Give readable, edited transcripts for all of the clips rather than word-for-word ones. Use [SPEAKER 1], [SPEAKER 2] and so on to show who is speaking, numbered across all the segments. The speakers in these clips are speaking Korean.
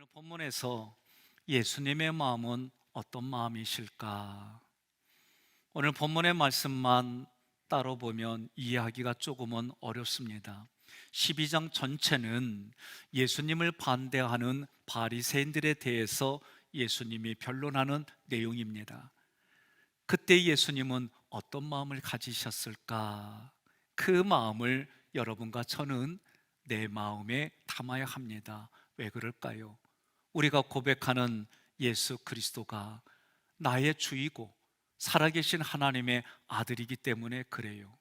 [SPEAKER 1] 오늘 본문에서 예수님의 마음은 어떤 마음이실까? 오늘 본문의 말씀만 따로 보면 이해하기가 조금은 어렵습니다. 12장 전체는 예수님을 반대하는 바리새인들에 대해서 예수님이 변론하는 내용입니다. 그때 예수님은 어떤 마음을 가지셨을까? 그 마음을 여러분과 저는 내 마음에 담아야 합니다. 왜 그럴까요? 우리가 고백하는 예수 그리스도가 나의 주이고 살아계신 하나님의 아들이기 때문에 그래요.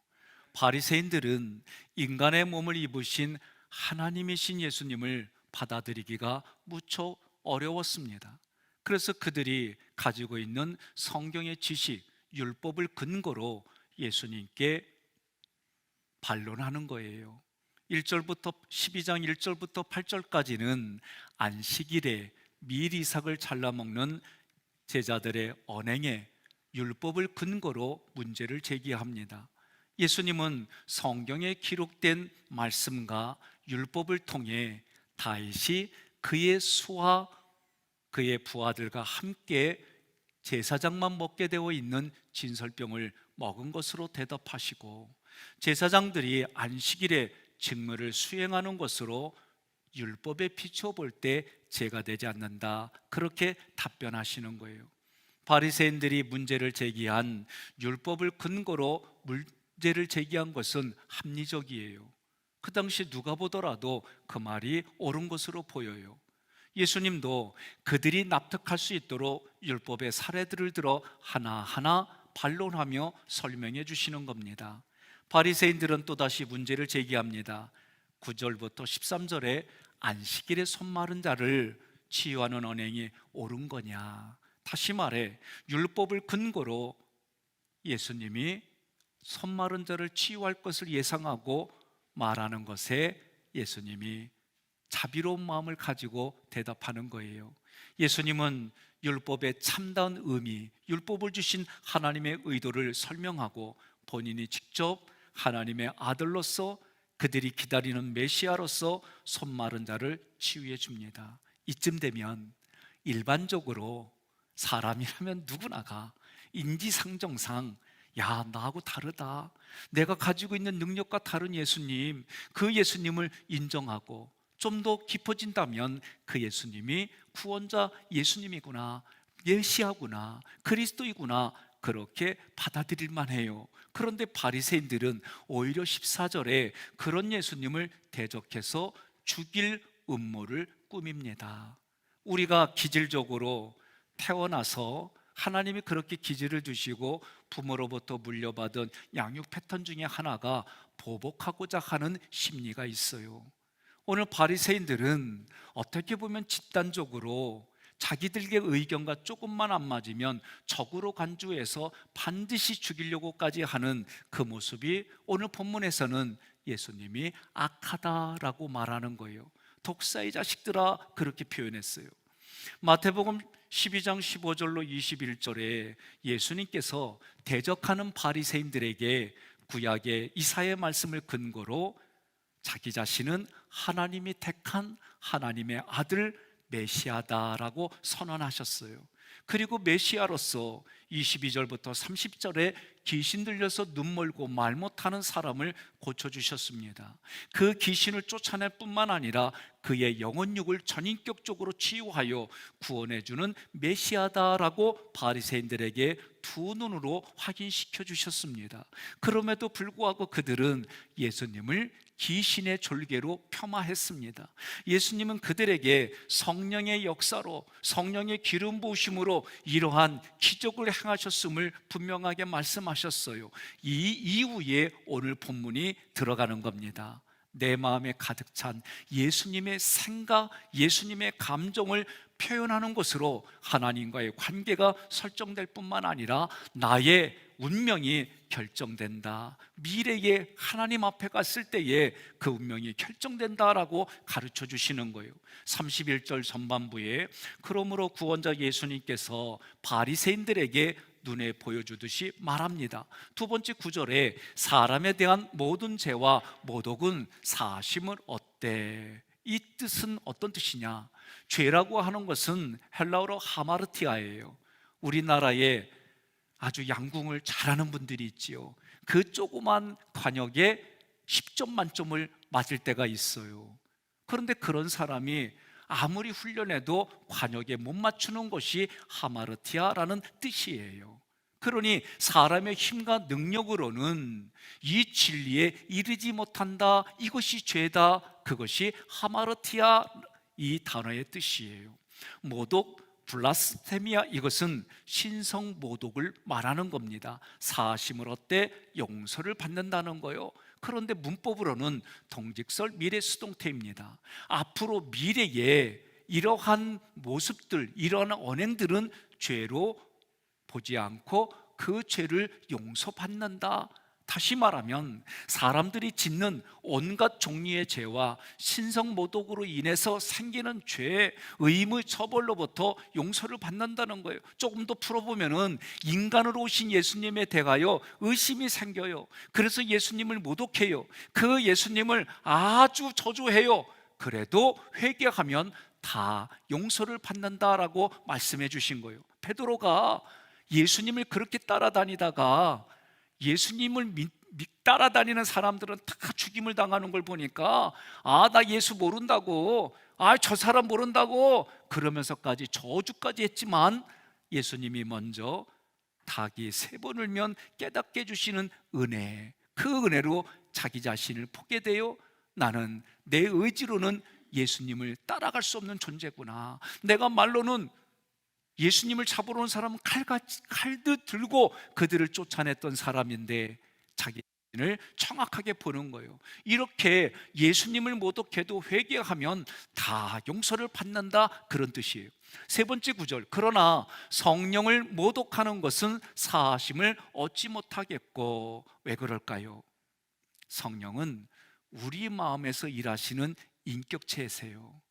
[SPEAKER 1] 바리새인들은 인간의 몸을 입으신 하나님이신 예수님을 받아들이기가 무척 어려웠습니다. 그래서 그들이 가지고 있는 성경의 지식, 율법을 근거로 예수님께 반론하는 거예요. 1절부터 12장 1절부터 8절까지는 안식일에 밀이삭을 잘라 먹는 제자들의 언행에 율법을 근거로 문제를 제기합니다. 예수님은 성경에 기록된 말씀과 율법을 통해 다윗이 그의 수하 그의 부하들과 함께 제사장만 먹게 되어 있는 진설병을 먹은 것으로 대답하시고, 제사장들이 안식일에 직무를 수행하는 것으로 율법에 비추어 볼 때 죄가 되지 않는다, 그렇게 답변하시는 거예요. 바리새인들이 문제를 제기한 율법을 근거로 문제를 제기한 것은 합리적이에요. 그 당시 누가 보더라도 그 말이 옳은 것으로 보여요. 예수님도 그들이 납득할 수 있도록 율법의 사례들을 들어 하나하나 반론하며 설명해 주시는 겁니다. 바리새인들은 또다시 문제를 제기합니다. 9절부터 13절에 안식일에 손 마른 자를 치유하는 언행이 옳은 거냐? 다시 말해 율법을 근거로 예수님이 손 마른 자를 치유할 것을 예상하고 말하는 것에 예수님이 자비로운 마음을 가지고 대답하는 거예요. 예수님은 율법의 참다운 의미, 율법을 주신 하나님의 의도를 설명하고 본인이 직접 하나님의 아들로서 그들이 기다리는 메시아로서 손 마른 자를 치유해 줍니다. 이쯤 되면 일반적으로 사람이라면 누구나가 인지상정상 야, 나하고 다르다, 내가 가지고 있는 능력과 다른 예수님, 그 예수님을 인정하고 좀 더 깊어진다면 그 예수님이 구원자 예수님이구나, 메시아구나, 그리스도이구나, 그렇게 받아들일 만해요. 그런데 바리새인들은 오히려 14절에 그런 예수님을 대적해서 죽일 음모를 꾸밉니다. 우리가 기질적으로 태어나서 하나님이 그렇게 기질을 주시고 부모로부터 물려받은 양육 패턴 중에 하나가 보복하고자 하는 심리가 있어요. 오늘 바리새인들은 어떻게 보면 집단적으로 자기들의 의견과 조금만 안 맞으면 적으로 간주해서 반드시 죽이려고까지 하는 그 모습이 오늘 본문에서는 예수님이 악하다라고 말하는 거예요. 독사의 자식들아, 그렇게 표현했어요. 마태복음 12장 15절로 21절에 예수님께서 대적하는 바리새인들에게 구약의 이사야의 말씀을 근거로 자기 자신은 하나님이 택한 하나님의 아들 메시아다라고 선언하셨어요. 그리고 메시아로서 22절부터 30절에 귀신 들려서 눈 멀고 말 못하는 사람을 고쳐주셨습니다. 그 귀신을 쫓아낼 뿐만 아니라 그의 영혼육을 전인격적으로 치유하여 구원해주는 메시아다라고 바리새인들에게 두 눈으로 확인시켜 주셨습니다. 그럼에도 불구하고 그들은 예수님을 귀신의 졸개로 폄하했습니다. 예수님은 그들에게 성령의 역사로, 성령의 기름 부으심으로 이러한 기적을 행하셨음을 분명하게 말씀하셨어요. 이 이후에 오늘 본문이 들어가는 겁니다. 내 마음에 가득 찬 예수님의 생각, 예수님의 감정을 표현하는 것으로 하나님과의 관계가 설정될 뿐만 아니라 나의 운명이 결정된다, 미래에 하나님 앞에 갔을 때에 그 운명이 결정된다라고 가르쳐 주시는 거예요. 31절 전반부에 그러므로 구원자 예수님께서 바리새인들에게 눈에 보여주듯이 말합니다. 두 번째 구절에 사람에 대한 모든 죄와 모독은 사심을 얻되, 이 뜻은 어떤 뜻이냐? 죄라고 하는 것은 헬라어로 하마르티아예요. 우리나라에 아주 양궁을 잘하는 분들이 있지요. 그 조그만 관역에 10점 만점을 맞을 때가 있어요. 그런데 그런 사람이 아무리 훈련해도 관역에 못 맞추는 것이 하마르티아라는 뜻이에요. 그러니 사람의 힘과 능력으로는 이 진리에 이르지 못한다, 이것이 죄다, 그것이 하마르티아 이 단어의 뜻이에요. 모독, 블라스테미아, 이것은 신성 모독을 말하는 겁니다. 사심을 얻되 용서를 받는다는 거요. 그런데 문법으로는 동직설 미래 수동태입니다. 앞으로 미래에 이러한 모습들, 이러한 언행들은 죄로 보지 않고 그 죄를 용서받는다. 다시 말하면 사람들이 짓는 온갖 종류의 죄와 신성모독으로 인해서 생기는 죄, 의무 처벌로부터 용서를 받는다는 거예요. 조금 더 풀어보면 인간으로 오신 예수님에 대하여 의심이 생겨요. 그래서 예수님을 모독해요. 그 예수님을 아주 저주해요. 그래도 회개하면 다 용서를 받는다라고 말씀해 주신 거예요. 베드로가 예수님을 그렇게 따라다니다가 예수님을 따라다니는 사람들은 다 죽임을 당하는 걸 보니까 나 예수 모른다고, 저 사람 모른다고 그러면서까지 저주까지 했지만 예수님이 먼저 닭이 3번 울면 깨닫게 해주시는 은혜, 그 은혜로 자기 자신을 보게 되어 나는 내 의지로는 예수님을 따라갈 수 없는 존재구나. 내가 말로는 예수님을 잡으러 온 사람은 칼듯 들고 그들을 쫓아냈던 사람인데 자기 자신을 정확하게 보는 거예요. 이렇게 예수님을 모독해도 회개하면 다 용서를 받는다, 그런 뜻이에요. 3번째 구절, 그러나 성령을 모독하는 것은 사하심을 얻지 못하겠고. 왜 그럴까요? 성령은 우리 마음에서 일하시는 인격체세요.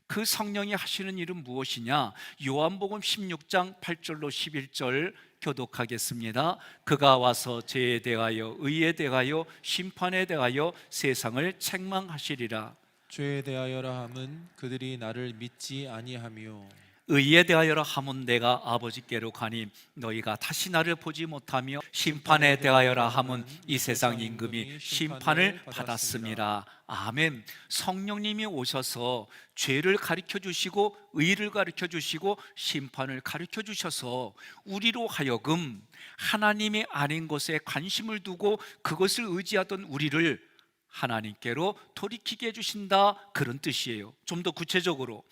[SPEAKER 1] 그 성령이 하시는 일은 무엇이냐? 요한복음 16장 8절로 11절 교독하겠습니다. 그가 와서 죄에 대하여 의에 대하여 심판에 대하여 세상을 책망하시리라.
[SPEAKER 2] 죄에 대하여라 함은 그들이 나를 믿지 아니하며
[SPEAKER 1] 의에 대하여라 함은 내가 아버지께로 가니 너희가 다시 나를 보지 못하며 심판에 대하여라 함은 이 세상 임금이 심판을 받았습니다. 아멘. 성령님이 오셔서 죄를 가르쳐 주시고 의를 가르쳐 주시고 심판을 가르쳐 주셔서 우리로 하여금 하나님이 아닌 것에 관심을 두고 그것을 의지하던 우리를 하나님께로 돌이키게 해주신다, 그런 뜻이에요. 좀 더 구체적으로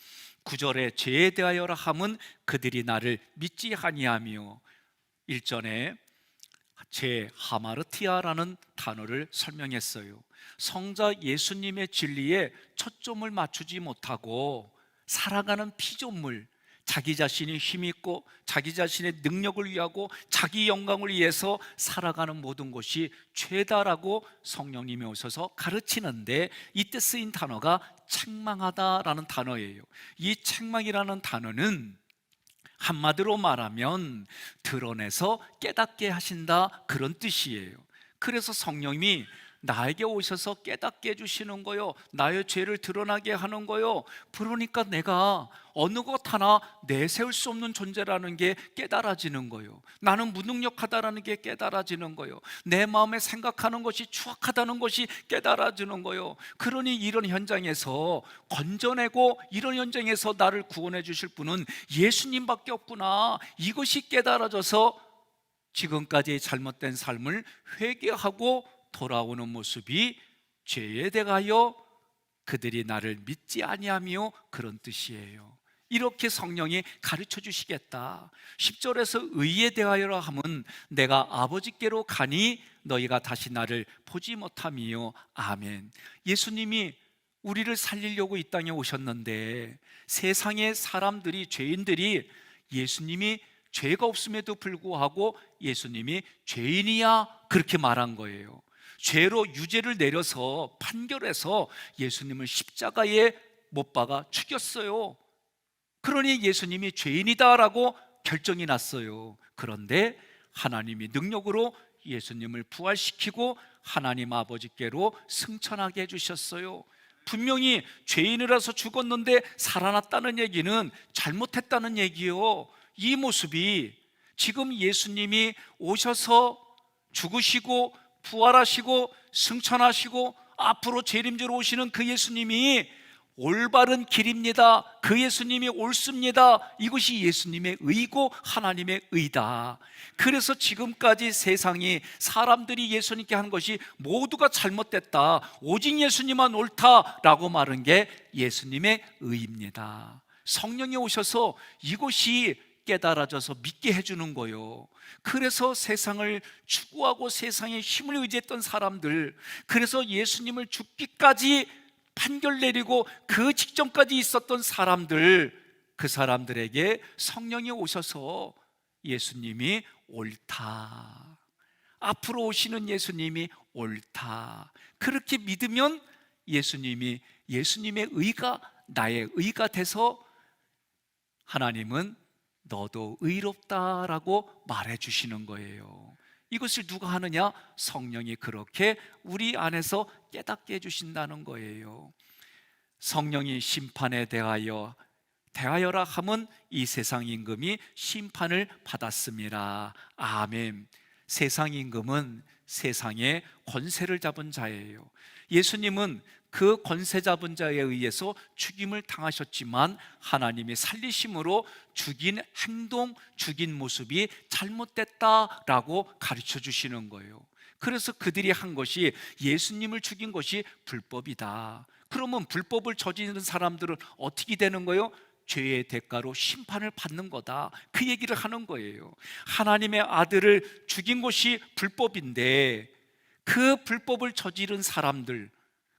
[SPEAKER 1] 9절에 죄에 대하여라 함은 그들이 나를 믿지 아니하며, 1절에 제 하마르티아라는 단어를 설명했어요. 성자 예수님의 진리에 초점을 맞추지 못하고 살아가는 피조물, 자기 자신이 힘있고 자기 자신의 능력을 위하고 자기 영광을 위해서 살아가는 모든 것이 죄다라고 성령님이 오셔서 가르치는데, 이때 쓰인 단어가 책망하다라는 단어예요. 이 책망이라는 단어는 한마디로 말하면 드러내서 깨닫게 하신다, 그런 뜻이에요. 그래서 성령님이 나에게 오셔서 깨닫게 해주시는 거요, 나의 죄를 드러나게 하는 거요. 그러니까 내가 어느 것 하나 내세울 수 없는 존재라는 게 깨달아지는 거요. 나는 무능력하다라는 게 깨달아지는 거요. 내 마음에 생각하는 것이 추악하다는 것이 깨달아지는 거요. 그러니 이런 현장에서 건져내고 이런 현장에서 나를 구원해 주실 분은 예수님밖에 없구나, 이것이 깨달아져서 지금까지의 잘못된 삶을 회개하고 돌아오는 모습이 죄에 대하여 그들이 나를 믿지 아니하며, 그런 뜻이에요. 이렇게 성령이 가르쳐 주시겠다. 10절에서 의에 대하여라 함은 내가 아버지께로 가니 너희가 다시 나를 보지 못하며. 아멘. 예수님이 우리를 살리려고 이 땅에 오셨는데 세상의 사람들이, 죄인들이 예수님이 죄가 없음에도 불구하고 예수님이 죄인이야 그렇게 말한 거예요. 죄로 유죄를 내려서 판결해서 예수님을 십자가에 못 박아 죽였어요. 그러니 예수님이 죄인이다라고 결정이 났어요. 그런데 하나님이 능력으로 예수님을 부활시키고 하나님 아버지께로 승천하게 해주셨어요. 분명히 죄인이라서 죽었는데 살아났다는 얘기는 잘못했다는 얘기요. 이 모습이 지금 예수님이 오셔서 죽으시고 부활하시고 승천하시고 앞으로 재림주로 오시는 그 예수님이 올바른 길입니다. 그 예수님이 옳습니다. 이것이 예수님의 의고 하나님의 의다. 그래서 지금까지 세상이 사람들이 예수님께 한 것이 모두가 잘못됐다, 오직 예수님만 옳다라고 말한 게 예수님의 의입니다. 성령이 오셔서 이것이 깨달아져서 믿게 해주는 거예요. 그래서 세상을 추구하고 세상의 힘을 의지했던 사람들, 그래서 예수님을 죽기까지 판결 내리고 그 직전까지 있었던 사람들, 그 사람들에게 성령이 오셔서 예수님이 옳다, 앞으로 오시는 예수님이 옳다, 그렇게 믿으면 예수님의 의가 나의 의가 돼서 하나님은 너도 의롭다라고 말해 주시는 거예요. 이것을 누가 하느냐? 성령이 그렇게 우리 안에서 깨닫게 해주신다는 거예요. 성령이 심판에 대하여라 함은 이 세상 임금이 심판을 받았습니다. 아멘. 세상 임금은 세상의 권세를 잡은 자예요. 예수님은 그 권세 잡은 자에 의해서 죽임을 당하셨지만 하나님의 살리심으로 죽인 행동, 죽인 모습이 잘못됐다라고 가르쳐 주시는 거예요. 그래서 그들이 한 것이 예수님을 죽인 것이 불법이다. 그러면 불법을 저지르는 사람들은 어떻게 되는 거예요? 죄의 대가로 심판을 받는 거다, 그 얘기를 하는 거예요. 하나님의 아들을 죽인 것이 불법인데 그 불법을 저지른 사람들,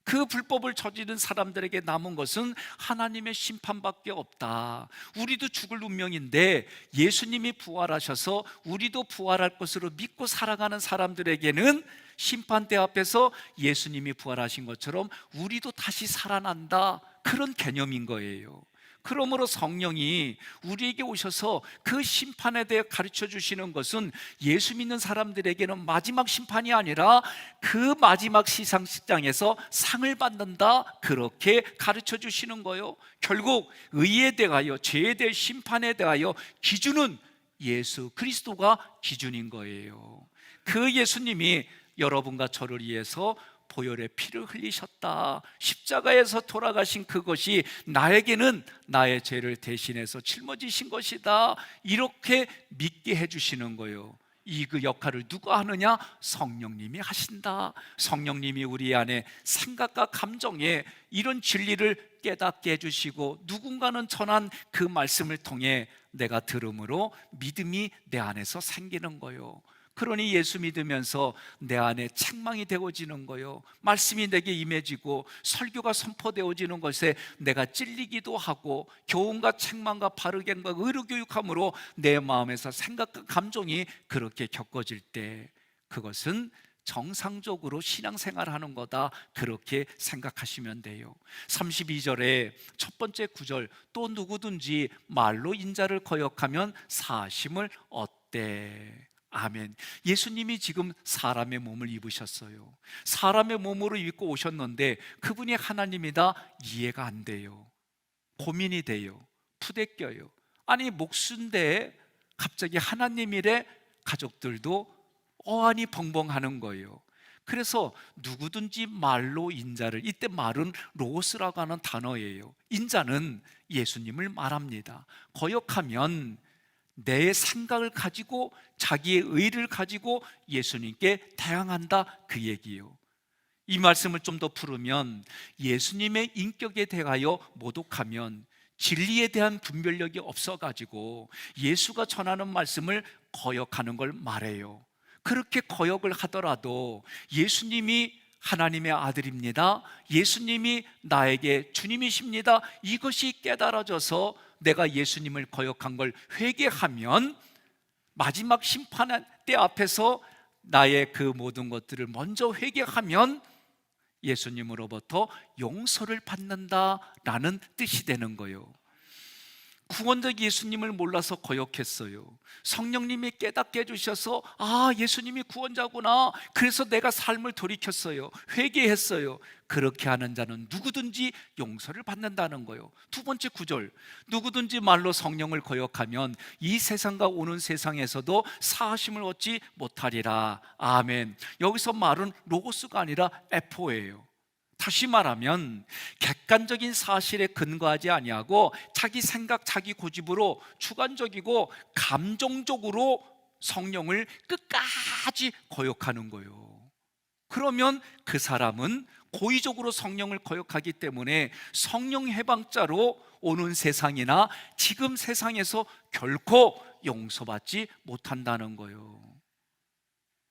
[SPEAKER 1] 그 불법을 저지른 사람들에게 남은 것은 하나님의 심판밖에 없다. 우리도 죽을 운명인데 예수님이 부활하셔서 우리도 부활할 것으로 믿고 살아가는 사람들에게는 심판대 앞에서 예수님이 부활하신 것처럼 우리도 다시 살아난다, 그런 개념인 거예요. 그러므로 성령이 우리에게 오셔서 그 심판에 대해 가르쳐 주시는 것은 예수 믿는 사람들에게는 마지막 심판이 아니라 그 마지막 시상식장에서 상을 받는다, 그렇게 가르쳐 주시는 거예요. 결국 의에 대하여, 죄에 대해 심판에 대하여 기준은 예수 그리스도가 기준인 거예요. 그 예수님이 여러분과 저를 위해서 보혈의 피를 흘리셨다, 십자가에서 돌아가신 그것이 나에게는 나의 죄를 대신해서 짊어지신 것이다, 이렇게 믿게 해주시는 거예요. 이 그 역할을 누가 하느냐? 성령님이 하신다. 성령님이 우리 안에 생각과 감정에 이런 진리를 깨닫게 해주시고 누군가는 전한 그 말씀을 통해 내가 들음으로 믿음이 내 안에서 생기는 거예요. 그러니 예수 믿으면서 내 안에 책망이 되어지는 거예요. 말씀이 내게 임해지고 설교가 선포되어지는 것에 내가 찔리기도 하고 교훈과 책망과 바르게과 의로 교육함으로 내 마음에서 생각과 감정이 그렇게 겪어질 때 그것은 정상적으로 신앙생활하는 거다, 그렇게 생각하시면 돼요. 32절에 첫 번째 구절, 또 누구든지 말로 인자를 거역하면 사심을 얻되. 아멘. 예수님이 지금 사람의 몸을 입으셨어요. 사람의 몸으로 입고 오셨는데 그분이 하나님이다, 이해가 안 돼요. 고민이 돼요. 부대껴요. 아니 목수인데 갑자기 하나님이래, 가족들도 어안이 벙벙하는 거예요. 그래서 누구든지 말로 인자를, 이때 말은 로스라고 하는 단어예요. 인자는 예수님을 말합니다. 거역하면 내 생각을 가지고 자기의 의를 가지고 예수님께 대항한다, 그 얘기예요. 이 말씀을 좀 더 풀으면 예수님의 인격에 대하여 모독하면 진리에 대한 분별력이 없어가지고 예수가 전하는 말씀을 거역하는 걸 말해요. 그렇게 거역을 하더라도 예수님이 하나님의 아들입니다, 예수님이 나에게 주님이십니다, 이것이 깨달아져서 내가 예수님을 거역한 걸 회개하면 마지막 심판 때 앞에서 나의 그 모든 것들을 먼저 회개하면 예수님으로부터 용서를 받는다라는 뜻이 되는 거예요. 구원자 예수님을 몰라서 거역했어요. 성령님이 깨닫게 해주셔서 예수님이 구원자구나, 그래서 내가 삶을 돌이켰어요, 회개했어요. 그렇게 하는 자는 누구든지 용서를 받는다는 거예요. 두 번째 구절, 누구든지 말로 성령을 거역하면 이 세상과 오는 세상에서도 사하심을 얻지 못하리라. 아멘. 여기서 말은 로고스가 아니라 에포예요. 다시 말하면 객관적인 사실에 근거하지 아니하고 자기 생각, 자기 고집으로 주관적이고 감정적으로 성령을 끝까지 거역하는 거예요. 그러면 그 사람은 고의적으로 성령을 거역하기 때문에 성령 해방자로 오는 세상이나 지금 세상에서 결코 용서받지 못한다는 거예요.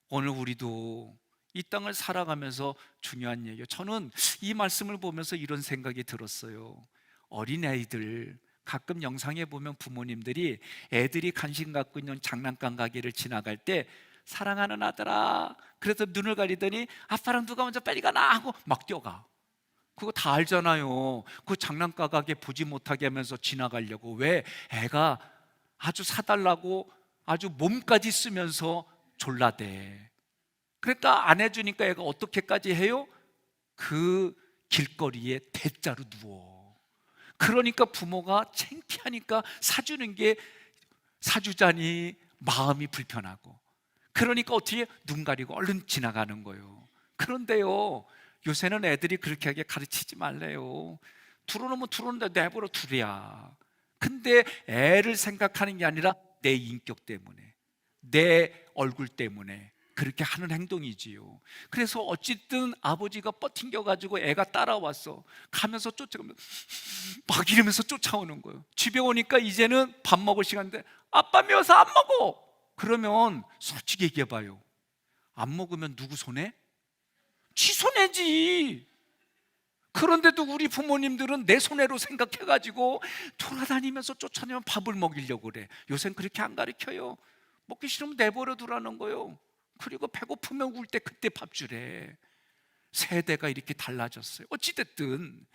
[SPEAKER 1] 오늘 우리도 이 땅을 살아가면서 중요한 얘기예요. 저는 이 말씀을 보면서 이런 생각이 들었어요. 어린아이들 가끔 영상에 보면 부모님들이 애들이 간식 갖고 있는 장난감 가게를 지나갈 때 사랑하는 아들아, 그래서 눈을 가리더니 아빠랑 누가 먼저 빨리 가나 하고 막 뛰어가. 그거 다 알잖아요. 그 장난감 가게 보지 못하게 하면서 지나가려고. 왜? 애가 아주 사달라고 아주 몸까지 쓰면서 졸라대. 그러니까 안 해주니까 애가 어떻게까지 해요? 그 길거리에 대자로 누워. 그러니까 부모가 창피하니까 사주는 게 사주자니 마음이 불편하고, 그러니까 어떻게 눈 가리고 얼른 지나가는 거예요. 그런데요, 요새는 애들이 그렇게 하게 가르치지 말래요. 들어놓으면 들어놓는데 내버려 두랴. 근데 애를 생각하는 게 아니라 내 인격 때문에, 내 얼굴 때문에 그렇게 하는 행동이지요. 그래서 어쨌든 아버지가 버팅겨가지고 애가 따라왔어. 가면서 쫓아가면 막 이러면서 쫓아오는 거예요. 집에 오니까 이제는 밥 먹을 시간인데 아빠 미워서 안 먹어. 그러면 솔직히 얘기해봐요. 안 먹으면 누구 손해? 지 손해지. 그런데도 우리 부모님들은 내 손해로 생각해가지고 돌아다니면서 쫓아내면 밥을 먹이려고 그래. 요새는 그렇게 안 가르쳐요. 먹기 싫으면 내버려 두라는 거예요. 그리고 배고프면 울 때 그때 밥 주래. 세대가 이렇게 달라졌어요. 어찌됐든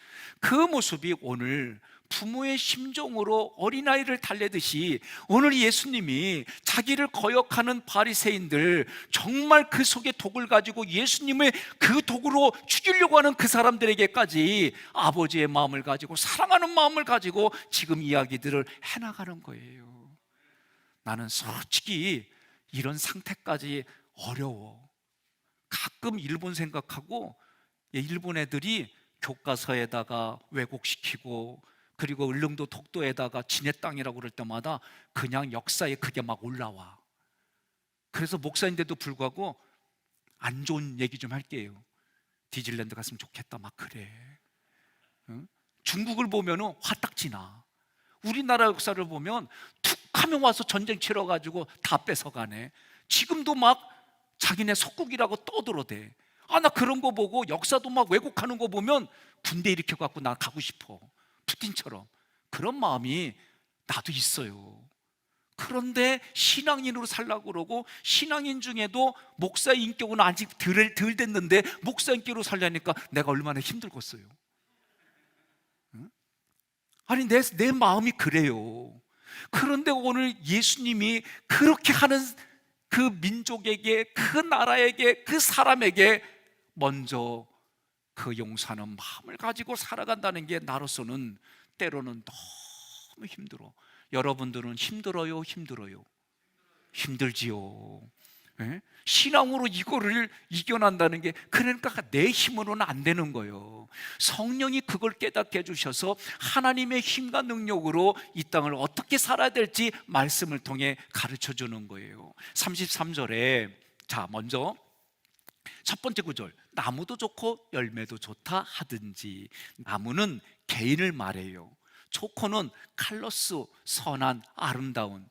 [SPEAKER 1] 그 모습이 오늘 부모의 심정으로 어린아이를 달래듯이 오늘 예수님이 자기를 거역하는 바리새인들, 정말 그 속에 독을 가지고 예수님을 그 독으로 죽이려고 하는 그 사람들에게까지 아버지의 마음을 가지고 사랑하는 마음을 가지고 지금 이야기들을 해나가는 거예요. 나는 솔직히 이런 상태까지 어려워. 가끔 일본 생각하고, 일본 애들이 교과서에다가 왜곡시키고 그리고 울릉도 독도에다가 지네 땅이라고 그럴 때마다 그냥 역사에 그게 막 올라와. 그래서 목사인데도 불구하고 안 좋은 얘기 좀 할게요. 디즈니랜드 갔으면 좋겠다 막 그래. 응? 중국을 보면은 화딱지나. 우리나라 역사를 보면 툭 하면 와서 전쟁 치러가지고 다 뺏어가네. 지금도 막 자기네 속국이라고 떠들어대. 나 그런 거 보고 역사도 막 왜곡하는 거 보면 군대 일으켜갖고 나 가고 싶어. 푸틴처럼. 그런 마음이 나도 있어요. 그런데 신앙인으로 살라고 그러고, 신앙인 중에도 목사 인격은 아직 덜 됐는데 목사 인격으로 살려니까 내가 얼마나 힘들겠어요. 응? 아니 내 마음이 그래요. 그런데 오늘 예수님이 그렇게 하는 그 민족에게, 그 나라에게, 그 사람에게 먼저 그 용서하는 마음을 가지고 살아간다는 게 나로서는 때로는 너무 힘들어. 여러분들은 힘들어요? 힘들지요. 예? 신앙으로 이거를 이겨낸다는 게, 그러니까 내 힘으로는 안 되는 거예요. 성령이 그걸 깨닫게 해주셔서 하나님의 힘과 능력으로 이 땅을 어떻게 살아야 될지 말씀을 통해 가르쳐 주는 거예요. 33절에 자 먼저 첫 번째 구절, 나무도 좋고 열매도 좋다 하든지. 나무는 개인을 말해요. 좋고는 칼로스, 선한, 아름다운.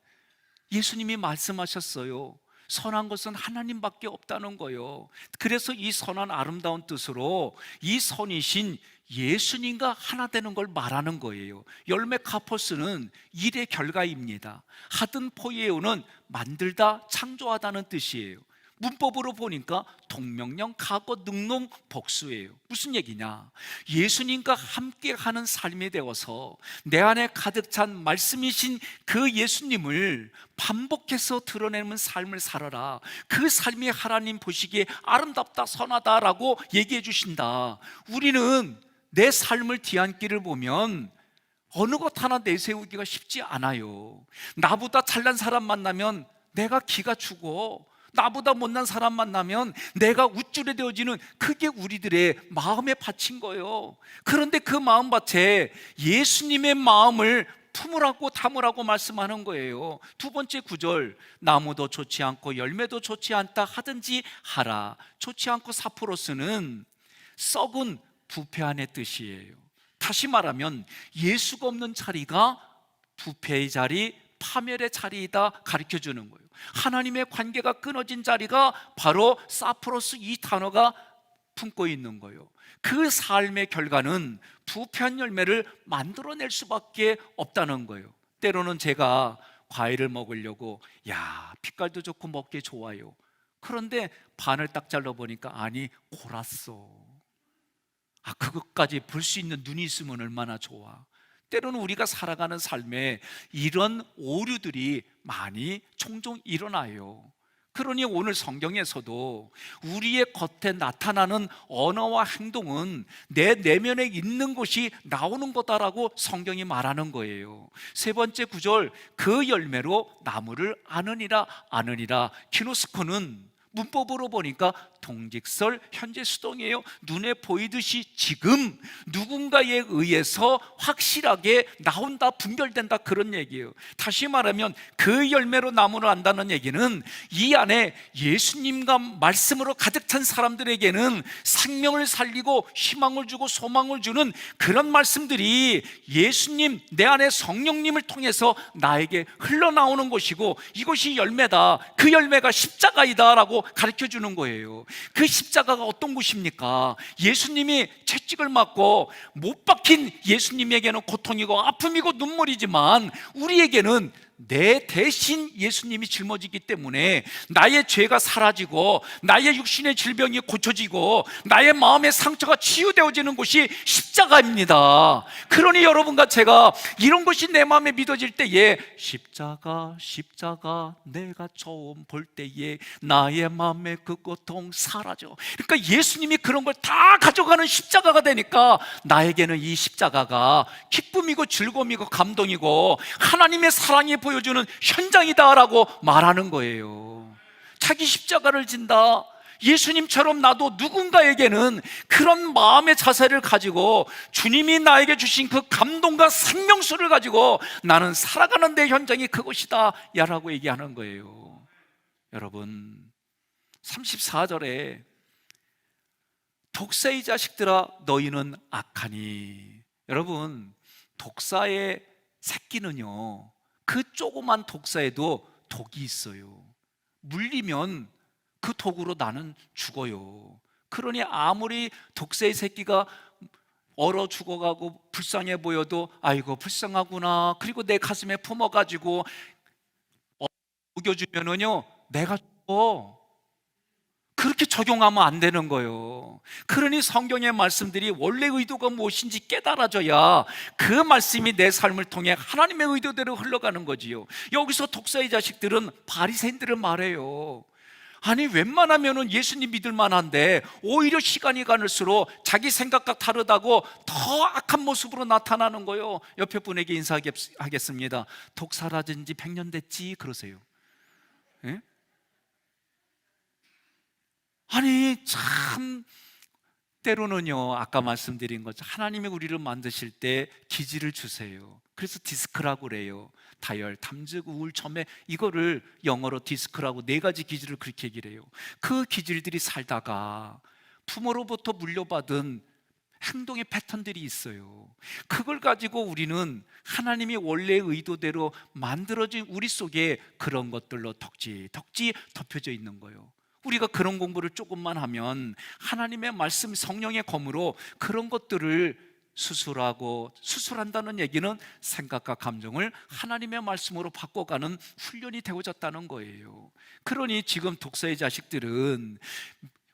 [SPEAKER 1] 예수님이 말씀하셨어요. 선한 것은 하나님밖에 없다는 거예요. 그래서 이 선한 아름다운 뜻으로 이 선이신 예수님과 하나 되는 걸 말하는 거예요. 열매 카포스는 일의 결과입니다. 하든 포이에오는 만들다, 창조하다는 뜻이에요. 문법으로 보니까 동명령, 과거, 능동, 복수예요. 무슨 얘기냐? 예수님과 함께 하는 삶이 되어서 내 안에 가득 찬 말씀이신 그 예수님을 반복해서 드러내는 삶을 살아라. 그 삶이 하나님 보시기에 아름답다, 선하다라고 얘기해 주신다. 우리는 내 삶을 뒤안길을 보면 어느 것 하나 내세우기가 쉽지 않아요. 나보다 잘난 사람 만나면 내가 기가 죽어. 나보다 못난 사람 만나면 내가 우쭐해 되어지는, 그게 우리들의 마음에 바친 거예요. 그런데 그 마음밭에 예수님의 마음을 품으라고 담으라고 말씀하는 거예요. 두 번째 구절, 나무도 좋지 않고 열매도 좋지 않다 하든지 하라. 좋지 않고 사포로스는 썩은 부패한의 뜻이에요. 다시 말하면 예수가 없는 자리가 부패의 자리, 파멸의 자리이다 가르쳐 주는 거예요. 하나님의 관계가 끊어진 자리가 바로 사프로스, 이 단어가 품고 있는 거예요. 그 삶의 결과는 부패한 열매를 만들어낼 수밖에 없다는 거예요. 때로는 제가 과일을 먹으려고, 야, 빛깔도 좋고 먹기 좋아요. 그런데 반을 딱 잘라보니까 아니, 골았어. 그것까지 볼 수 있는 눈이 있으면 얼마나 좋아. 때로는 우리가 살아가는 삶에 이런 오류들이 많이 종종 일어나요. 그러니 오늘 성경에서도 우리의 겉에 나타나는 언어와 행동은 내 내면에 있는 것이 나오는 거다라고 성경이 말하는 거예요. 세 번째 구절, 그 열매로 나무를 아느니라. 아느니라, 키노스코는 문법으로 보니까 동직설 현재 수동이에요. 눈에 보이듯이 지금 누군가에 의해서 확실하게 나온다, 분별된다, 그런 얘기예요. 다시 말하면 그 열매로 나무를 안다는 얘기는 이 안에 예수님과 말씀으로 가득 찬 사람들에게는 생명을 살리고 희망을 주고 소망을 주는 그런 말씀들이 예수님, 내 안에 성령님을 통해서 나에게 흘러나오는 것이고, 이것이 열매다, 그 열매가 십자가이다 라고 가르쳐 주는 거예요. 그 십자가가 어떤 것입니까? 예수님이 채찍을 맞고 못 박힌 예수님에게는 고통이고 아픔이고 눈물이지만, 우리에게는 내 대신 예수님이 짊어지기 때문에 나의 죄가 사라지고 나의 육신의 질병이 고쳐지고 나의 마음의 상처가 치유되어지는 것이 십자가입니다. 그러니 여러분과 제가 이런 것이 내 마음에 믿어질 때에 십자가, 십자가 내가 처음 볼 때에 나의 마음의 그 고통 사라져. 그러니까 예수님이 그런 걸 다 가져가는 십자가가 되니까 나에게는 이 십자가가 기쁨이고 즐거움이고 감동이고 하나님의 사랑이 보여주는 현장이다라고 말하는 거예요. 자기 십자가를 진다. 예수님처럼 나도 누군가에게는 그런 마음의 자세를 가지고 주님이 나에게 주신 그 감동과 생명수를 가지고 나는 살아가는 내 현장이 그것이다 야라고 얘기하는 거예요. 여러분, 34절에 독사의 자식들아 너희는 악하니. 여러분, 독사의 새끼는요, 그 조그만 독사에도 독이 있어요. 물리면 그 독으로 나는 죽어요. 그러니 아무리 독사의 새끼가 얼어 죽어가고 불쌍해 보여도 아이고 불쌍하구나, 그리고 내 가슴에 품어가지고 먹여주면은요 내가 죽어. 그렇게 적용하면 안 되는 거예요. 그러니 성경의 말씀들이 원래 의도가 무엇인지 깨달아져야 그 말씀이 내 삶을 통해 하나님의 의도대로 흘러가는 거지요. 여기서 독사의 자식들은 바리새인들을 말해요. 아니, 웬만하면은 예수님 믿을 만한데 오히려 시간이 가늘수록 자기 생각과 다르다고 더 악한 모습으로 나타나는 거예요. 옆에 분에게 인사하겠습니다. 독 사라진 지 100년 됐지? 그러세요. 예? 아니, 참 때로는요, 아까 말씀드린 것처럼 하나님이 우리를 만드실 때 기질을 주세요. 그래서 디스크라고 그래요. 다열, 탐즉, 우울, 첨예, 이거를 영어로 디스크라고 4가지 기질을 그렇게 얘기를 해요. 그 기질들이 살다가 부모로부터 물려받은 행동의 패턴들이 있어요. 그걸 가지고 우리는 하나님이 원래의 의도대로 만들어진 우리 속에 그런 것들로 덕지 덮여져 있는 거예요. 우리가 그런 공부를 조금만 하면 하나님의 말씀, 성령의 검으로 그런 것들을 수술한다는 얘기는 생각과 감정을 하나님의 말씀으로 바꿔가는 훈련이 되어졌다는 거예요. 그러니 지금 독서의 자식들은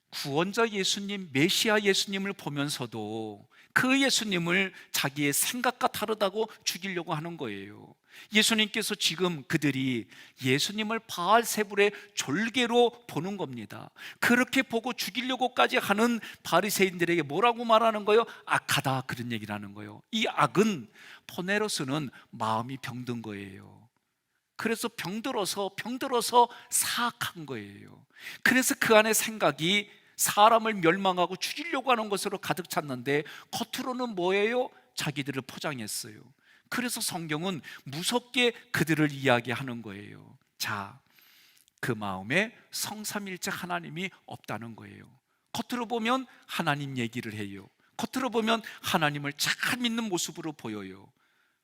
[SPEAKER 1] 구원자 예수님, 메시아 예수님을 보면서도 그 예수님을 자기의 생각과 다르다고 죽이려고 하는 거예요. 예수님께서 지금 그들이 예수님을 바알세불의 졸개로 보는 겁니다. 그렇게 보고 죽이려고까지 하는 바리새인들에게 뭐라고 말하는 거예요? 악하다, 그런 얘기를 하는 거예요. 이 악은, 포네로스는 마음이 병든 거예요. 그래서 병들어서 사악한 거예요. 그래서 그 안에 생각이 사람을 멸망하고 죽이려고 하는 것으로 가득 찼는데 겉으로는 뭐예요? 자기들을 포장했어요. 그래서 성경은 무섭게 그들을 이야기하는 거예요. 자, 그 마음에 성삼일체 하나님이 없다는 거예요. 겉으로 보면 하나님 얘기를 해요. 겉으로 보면 하나님을 잘 믿는 모습으로 보여요.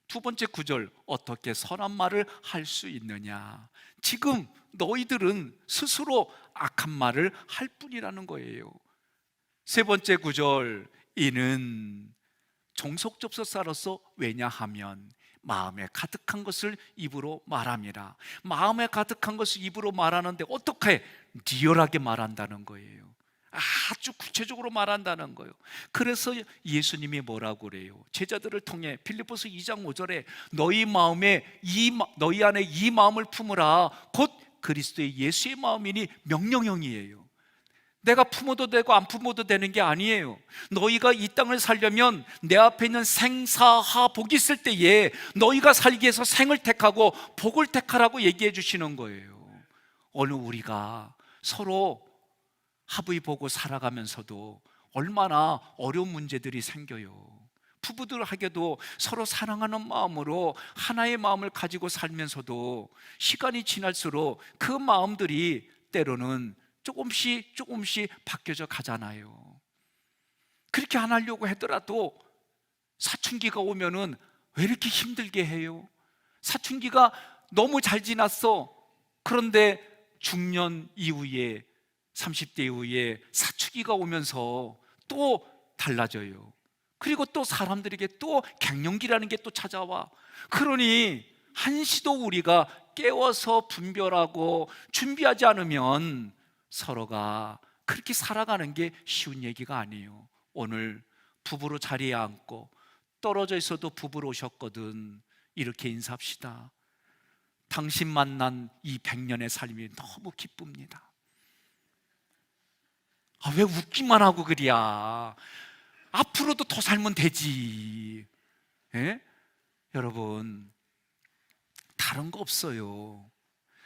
[SPEAKER 1] 두 번째 구절, 어떻게 선한 말을 할 수 있느냐? 지금 너희들은 스스로 악한 말을 할 뿐이라는 거예요. 세 번째 구절, 이는 종속접속사로서 왜냐하면 마음에 가득한 것을 입으로 말함이라. 마음에 가득한 것을 입으로 말하는데 어떻게 리얼하게 말한다는 거예요. 아주 구체적으로 말한다는 거예요. 그래서 예수님이 뭐라고 그래요? 제자들을 통해 빌립보서 2장 5절에 너희 안에 이 마음을 품으라. 곧 그리스도의 예수의 마음이니 명령형이에요. 내가 품어도 되고 안 품어도 되는 게 아니에요. 너희가 이 땅을 살려면 내 앞에 있는 생사하 복이 있을 때에 너희가 살기 위해서 생을 택하고 복을 택하라고 얘기해 주시는 거예요. 오늘 우리가 서로 합의 보고 살아가면서도 얼마나 어려운 문제들이 생겨요. 부부들에게도 서로 사랑하는 마음으로 하나의 마음을 가지고 살면서도 시간이 지날수록 그 마음들이 때로는 조금씩 바뀌어져 가잖아요. 그렇게 안 하려고 하더라도 사춘기가 오면은 왜 이렇게 힘들게 해요? 사춘기가 너무 잘 지났어. 그런데 중년 이후에 30대 이후에 사춘기가 오면서 또 달라져요. 그리고 또 사람들에게 또 갱년기라는 게 또 찾아와. 그러니 한시도 우리가 깨워서 분별하고 준비하지 않으면 서로가 그렇게 살아가는 게 쉬운 얘기가 아니에요. 오늘 부부로 자리에 앉고 떨어져 있어도 부부로 오셨거든. 이렇게 인사합시다. 당신 만난 이 100년의 삶이 너무 기쁩니다. 왜 웃기만 하고 그래야? 앞으로도 더 살면 되지. 예? 여러분, 다른 거 없어요.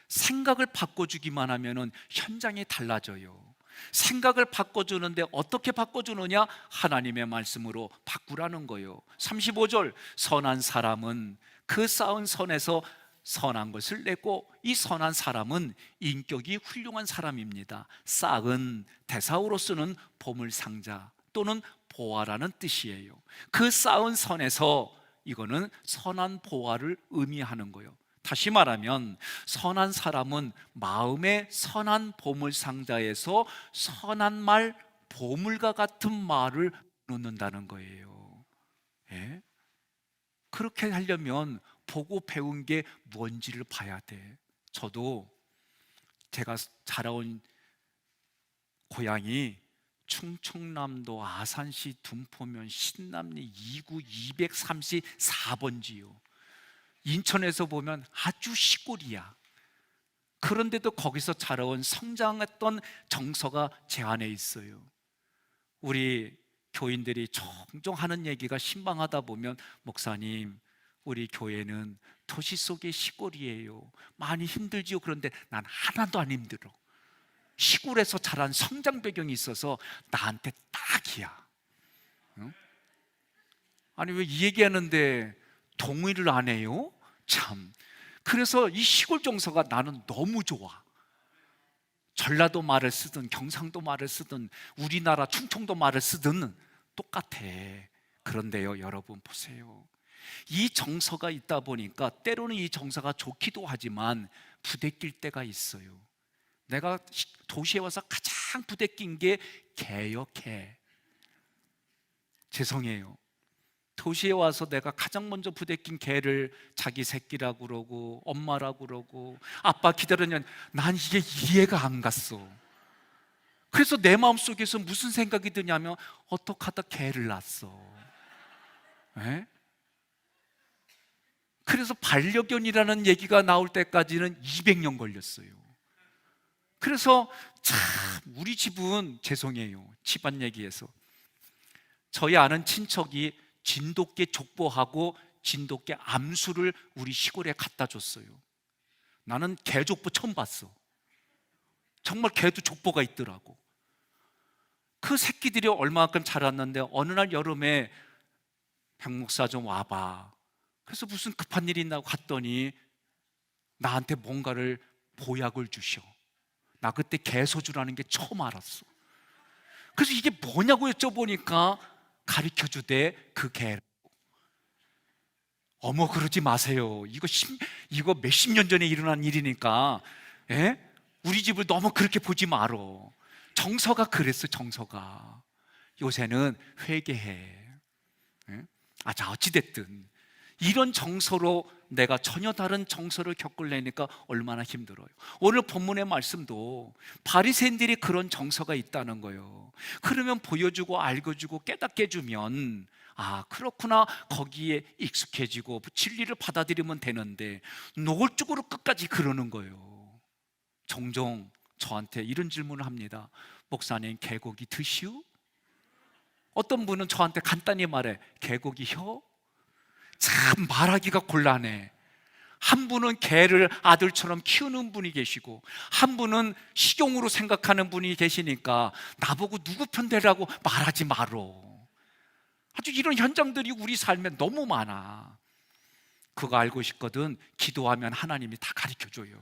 [SPEAKER 1] 생각을 바꿔주기만 하면 현장이 달라져요. 생각을 바꿔주는데 어떻게 바꿔주느냐? 하나님의 말씀으로 바꾸라는 거예요. 35절, 선한 사람은 그 쌓은 선에서 선한 것을 내고, 이 선한 사람은 인격이 훌륭한 사람입니다. 싹은 대사어로 쓰는 보물상자 또는 보화라는 뜻이에요. 그 쌓은 선에서, 이거는 선한 보화를 의미하는 거예요. 다시 말하면 선한 사람은 마음의 선한 보물상자에서 선한 말, 보물과 같은 말을 놓는다는 거예요. 예? 그렇게 하려면 보고 배운 게 뭔지를 봐야 돼. 저도 제가 자라온 고향이 충청남도 아산시 둔포면 신남리 2구 234번지요. 인천에서 보면 아주 시골이야. 그런데도 거기서 자라온 성장했던 정서가 제 안에 있어요. 우리 교인들이 종종 하는 얘기가 신방하다 보면, 목사님, 우리 교회는 도시 속의 시골이에요. 많이 힘들지요. 그런데 난 하나도 안 힘들어. 시골에서 자란 성장 배경이 있어서 나한테 딱이야. 응? 아니, 왜 이 얘기하는데 동의를 안 해요? 참. 그래서 이 시골 정서가 나는 너무 좋아. 전라도 말을 쓰든 경상도 말을 쓰든 우리나라 충청도 말을 쓰든 똑같아. 그런데요, 여러분 보세요. 이 정서가 있다 보니까 때로는 이 정서가 좋기도 하지만 부대낄 때가 있어요. 내가 도시에 와서 가장 부대낀 게 개역해. 죄송해요. 도시에 와서 내가 가장 먼저 부대낀 개를 자기 새끼라고 그러고 엄마라고 그러고 아빠 기다렸냐, 난 이게 이해가 안 갔어. 그래서 내 마음속에서 무슨 생각이 드냐면 어떻게 하다 개를 낳았어. 에? 그래서 반려견이라는 얘기가 나올 때까지는 200년 걸렸어요. 그래서 참 우리 집은 죄송해요, 집안 얘기해서 저희 아는 친척이 진돗개 족보하고 진돗개 암수를 우리 시골에 갖다 줬어요. 나는 개 족보 처음 봤어. 정말 개도 족보가 있더라고. 그 새끼들이 얼마만큼 자랐는데 어느 날 여름에 백 목사 좀 와봐. 그래서 무슨 급한 일이 있나고 갔더니 나한테 뭔가를 보약을 주셔. 나 그때 개소주라는 게 처음 알았어. 그래서 이게 뭐냐고 여쭤보니까 가르쳐주대, 그 개. 어머 그러지 마세요. 이거 몇십 년 전에 일어난 일이니까. 에? 우리 집을 너무 그렇게 보지 말어. 정서가 그랬어, 정서가. 요새는 회개해. 에? 자 어찌됐든 이런 정서로 내가 전혀 다른 정서를 겪으려니까 얼마나 힘들어요. 오늘 본문의 말씀도 바리새인들이 그런 정서가 있다는 거예요. 그러면 보여주고 알려주고 깨닫게 해주면 그렇구나, 거기에 익숙해지고 진리를 받아들이면 되는데 노골적으로 끝까지 그러는 거예요. 종종 저한테 이런 질문을 합니다. 목사님, 개고기 드시오? 어떤 분은 저한테 간단히 말해, 개고기 혀? 참 말하기가 곤란해. 한 분은 개를 아들처럼 키우는 분이 계시고 한 분은 식용으로 생각하는 분이 계시니까 나보고 누구 편대라고 말하지 말어. 아주 이런 현장들이 우리 삶에 너무 많아. 그거 알고 싶거든. 기도하면 하나님이 다 가르쳐줘요.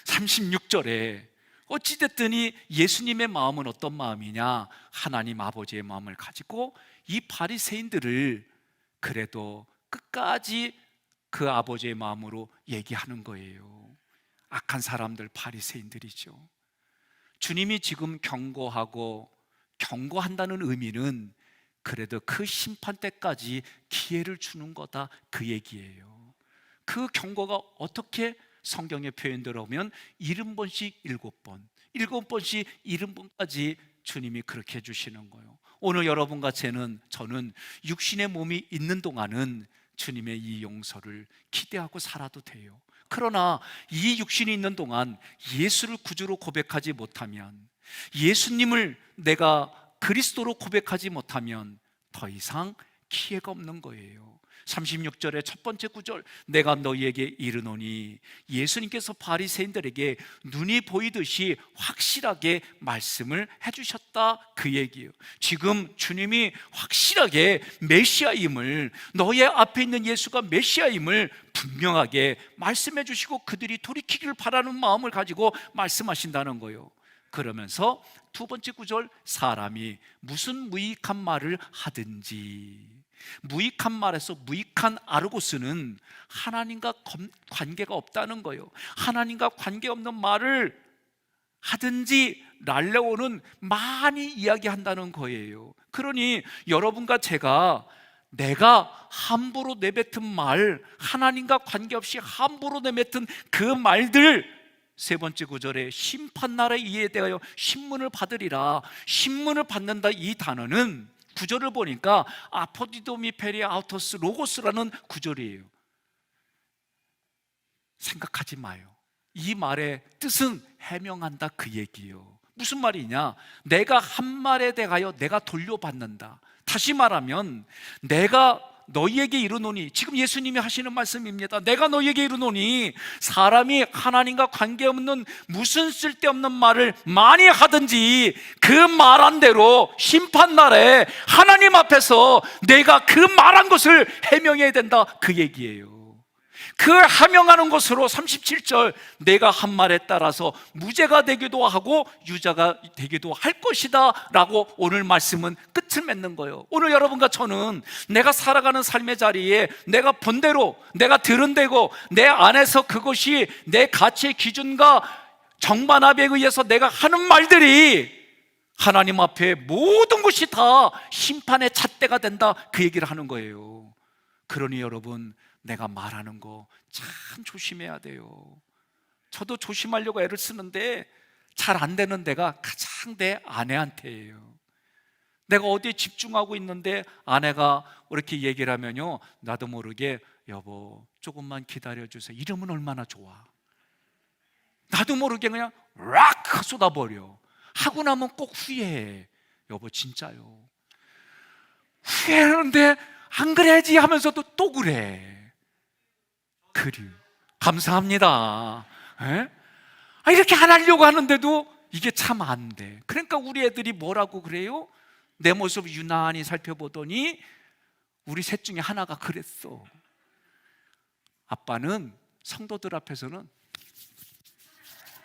[SPEAKER 1] 36절에 어찌됐든 예수님의 마음은 어떤 마음이냐, 하나님 아버지의 마음을 가지고 이 바리새인들을 그래도 끝까지 그 아버지의 마음으로 얘기하는 거예요. 악한 사람들, 바리새인들이죠. 주님이 지금 경고한다는 의미는 그래도 그 심판 때까지 기회를 주는 거다, 그 얘기예요. 그 경고가 어떻게 성경에 표현되어 오면 70번씩 7번, 7번씩 70번까지 주님이 그렇게 해주시는 거예요. 오늘 여러분과 저는 육신의 몸이 있는 동안은 주님의 이 용서를 기대하고 살아도 돼요. 그러나 이 육신이 있는 동안 예수를 구주로 고백하지 못하면, 예수님을 내가 그리스도로 고백하지 못하면 더 이상 기회가 없는 거예요. 36절의 첫 번째 구절, 내가 너희에게 이르노니, 예수님께서 바리새인들에게 눈이 보이듯이 확실하게 말씀을 해주셨다, 그 얘기예요. 지금 주님이 확실하게 메시아임을, 너의 앞에 있는 예수가 메시아임을 분명하게 말씀해 주시고 그들이 돌이키기를 바라는 마음을 가지고 말씀하신다는 거예요. 그러면서 두 번째 구절, 사람이 무슨 무익한 말을 하든지, 무익한 말에서 무익한 아르고스는 하나님과 관계가 없다는 거예요. 하나님과 관계없는 말을 하든지 랄레오는 많이 이야기한다는 거예요. 그러니 여러분과 내가 함부로 내뱉은 말, 하나님과 관계없이 함부로 내뱉은 그 말들, 세 번째 구절에 심판날에 이에 대하여 신문을 받으리라. 신문을 받는다, 이 단어는 구절을 보니까 아포디도미 페리 아우토스 로고스라는 구절이에요. 생각하지 마요. 이 말의 뜻은 해명한다, 그 얘기예요. 무슨 말이냐? 내가 한 말에 대하여 내가 돌려받는다. 다시 말하면 내가 너희에게 이르노니, 지금 예수님이 하시는 말씀입니다. 내가 너희에게 이르노니, 사람이 하나님과 관계없는 무슨 쓸데없는 말을 많이 하든지 그 말한 대로 심판날에 하나님 앞에서 내가 그 말한 것을 해명해야 된다, 그 얘기예요. 그 해명하는 것으로 37절, 내가 한 말에 따라서 무죄가 되기도 하고 유죄가 되기도 할 것이다 라고 오늘 말씀은 끝을 맺는 거예요. 오늘 여러분과 저는 내가 살아가는 삶의 자리에 내가 본 대로, 내가 들은 대로, 내 안에서 그것이 내 가치의 기준과 정반합에 의해서 내가 하는 말들이 하나님 앞에 모든 것이 다 심판의 잣대가 된다, 그 얘기를 하는 거예요. 그러니 여러분, 내가 말하는 거 참 조심해야 돼요. 저도 조심하려고 애를 쓰는데 잘 안 되는 데가 가장 내 아내한테예요. 내가 어디에 집중하고 있는데 아내가 이렇게 얘기를 하면요, 나도 모르게 여보 조금만 기다려주세요 이러면 얼마나 좋아. 나도 모르게 그냥 락 쏟아버려. 하고 나면 꼭 후회해. 여보 진짜요, 후회하는데 안 그래야지 하면서도 또 그래. 감사합니다. 에? 이렇게 안 하려고 하는데도 이게 참 안 돼. 그러니까 우리 애들이 뭐라고 그래요? 내 모습 유난히 살펴보더니 우리 셋 중에 하나가 그랬어. 아빠는 성도들 앞에서는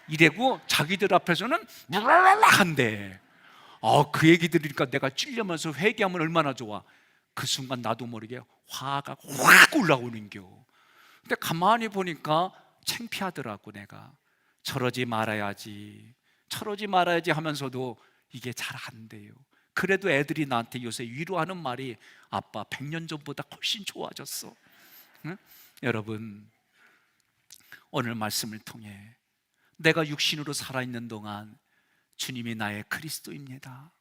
[SPEAKER 1] 이래고 자기들 앞에서는 한대. 그 얘기 들으니까 내가 찔려면서 회개하면 얼마나 좋아. 그 순간 나도 모르게 화가 확 올라오는겨. 근데 가만히 보니까 창피하더라고. 내가 저러지 말아야지 하면서도 이게 잘 안 돼요. 그래도 애들이 나한테 요새 위로하는 말이 아빠 100년 전보다 훨씬 좋아졌어. 응? 여러분, 오늘 말씀을 통해 내가 육신으로 살아있는 동안 주님이 나의 그리스도입니다.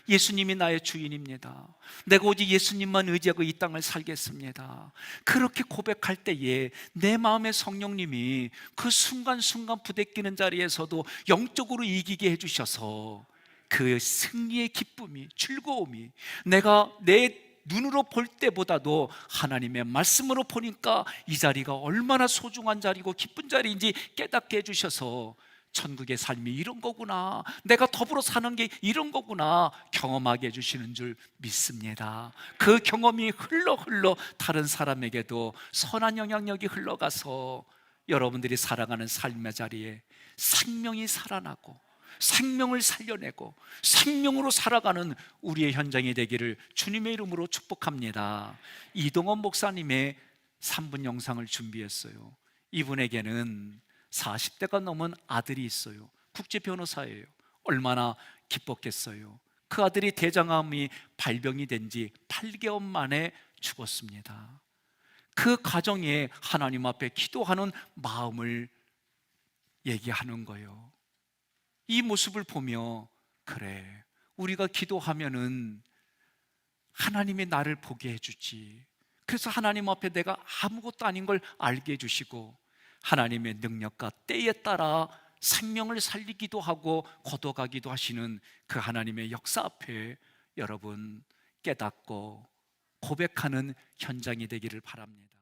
[SPEAKER 1] 예수님이 나의 주인입니다. 내가 오직 예수님만 의지하고 이 땅을 살겠습니다. 그렇게 고백할 때에 내 마음의 성령님이 그 순간순간 부대끼는 자리에서도 영적으로 이기게 해주셔서 그 승리의 기쁨이, 즐거움이 내가 내 눈으로 볼 때보다도 하나님의 말씀으로 보니까 이 자리가 얼마나 소중한 자리고 기쁜 자리인지 깨닫게 해주셔서 천국의 삶이 이런 거구나, 내가 더불어 사는 게 이런 거구나 경험하게 해주시는 줄 믿습니다. 그 경험이 흘러 다른 사람에게도 선한 영향력이 흘러가서 여러분들이 살아가는 삶의 자리에 생명이 살아나고 생명을 살려내고 생명으로 살아가는 우리의 현장이 되기를 주님의 이름으로 축복합니다. 이동원 목사님의 3분 영상을 준비했어요. 이분에게는 40대가 넘은 아들이 있어요. 국제 변호사예요. 얼마나 기뻤겠어요. 그 아들이 대장암이 발병이 된 지 8개월 만에 죽었습니다. 그 가정에 하나님 앞에 기도하는 마음을 얘기하는 거예요. 이 모습을 보며 그래, 우리가 기도하면은 하나님이 나를 보게 해주지. 그래서 하나님 앞에 내가 아무것도 아닌 걸 알게 해주시고 하나님의 능력과 때에 따라 생명을 살리기도 하고 걷어가기도 하시는 그 하나님의 역사 앞에 여러분 깨닫고 고백하는 현장이 되기를 바랍니다.